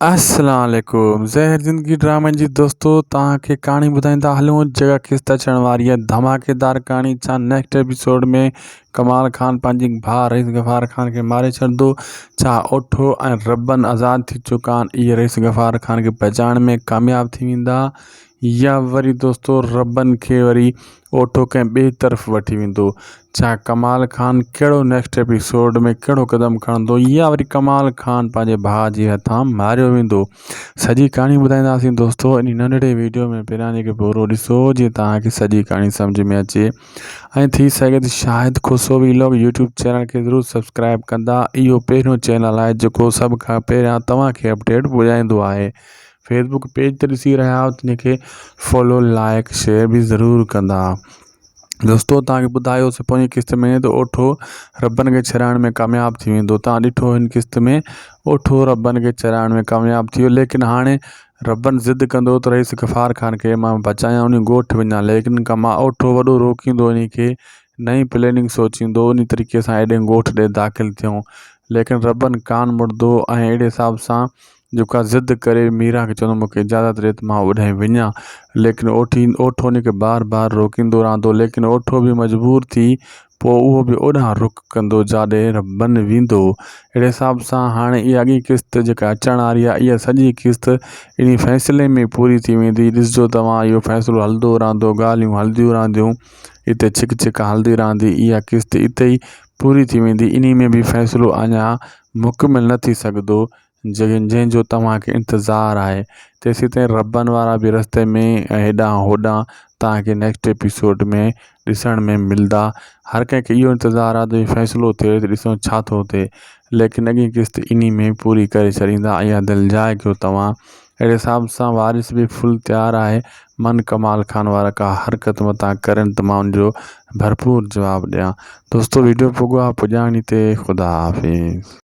अस्सलाम वालेकुम ज़हर ज़िंदगी ड्रामे जी दोस्तों तव्हांखे कहाणी ॿुधाईंदा हलूं जगह किस्त अचण वारी आहे धमाकेदार कहानी। छा नेक्स्ट एपिसोड में कमाल खान पंहिंजी भाउ रईस गफ़ार खान के मारे छॾंदो? छा ओठो ऐं रबन आज़ाद थी चुका आहिनि, इहे रईस गफ़ार खान के बचाइण में कामयाब थी वेंदा या वरी दोस्तों रबन के वरी ओठो कंहिं ॿिए तरफ़ वठी वेंदो? छा कमाल खान कहिड़ो नेक्स्ट एपिसोड में कहिड़ो क़दम खणंदो या वरी कमाल खान पंहिंजे भाउ जे हथां मारियो वेंदो? सॼी कहाणी ॿुधाईंदासीं दोस्तों इन नंढड़े वीडियो में। पहिरियां जेके पूरो ॾिसो जीअं तव्हांखे सॼी कहाणी सम्झ में अचे ऐं थी सघे त शायदि खुशो व्लॉग यूट्यूब चैनल के ज़रूरु सब्सक्राइब कंदा। इहो पहिरियों चैनल आहे जेको सभ खां पहिरियां तव्हांखे अपडेट पुॼाईंदो आहे। फेसबुक पेज ते ॾिसी रहिया आहियो त इनखे फॉलो लाइक शेयर बि ज़रूरु कंदा। दोस्तों तव्हांखे ॿुधायोसीं पोइ किस्त में त ओठो रबन खे छॾाइण में कामयाब थी वेंदो। तव्हां ॾिठो हिन किस्त में ओठो रबन खे छॾाइण में कामयाब थी वियो, लेकिन हाणे रबन ज़िद कंदो त रईस गफ़ार खान खे मां बचायां, उन ॻोठु वञा, लेकिन मां ओठो वॾो रोकींदो इन खे, नई प्लैनिंग सोचींदो, उन तरीक़े सां एॾे ॻोठ ॾे दाख़िल थियूं। लेकिन रबन कान मुड़ंदो ऐं अहिड़े हिसाब सां जेका ज़िद करे मीरा खे चवंदो मूंखे इजाज़त ॾे त मां ओॾांहुं वञा, लेकिन ओठो उन खे बार बार रोकींदो रहंदो। लेकिन ओठो बि मजबूर थी पोइ उहो बि ओॾांहुं रुख कंदो जाॾे रबन वेंदो। अहिड़े हिसाब सां हाणे इहा अॻी किस्त जेका अचण वारी आहे, इहा सॼी किस्त इन फ़ैसिले में पूरी थी वेंदी। ॾिसजो तव्हां, इहो फ़ैसिलो हलंदो रहंदो, ॻाल्हियूं हलंदियूं रहंदियूं, हिते छिक छिक हलंदी रहंदी, इहा किस्त हिते ई पूरी थी वेंदी। इन में बि फ़ैसिलो अञा मुकमिल न थी सघंदो जंहिंजो तव्हांखे इंतज़ारु आहे। तेसीं ताईं रबन वारा बि रस्ते में हेॾां होॾां तव्हांखे नेक्स्ट एपिसोड में ॾिसण में मिलंदा। हर कंहिंखे इहो इंतज़ारु आहे त फ़ैसिलो थिए त ॾिसूं छा थो थिए, लेकिन अॻी किस्त इन में पूरी करे छॾींदा। इहा दिलि जाए कयो तव्हां। अहिड़े हिसाब सां वारिस बि फुल तयारु आहे, मन कमाल खान वारा का हरकत मता करनि त मां उनजो भरपूर जवाबु ॾियां। दोस्तों वीडियो पुॻो आहे पुॼाइण ते ख़ुदा हाफ़िज़।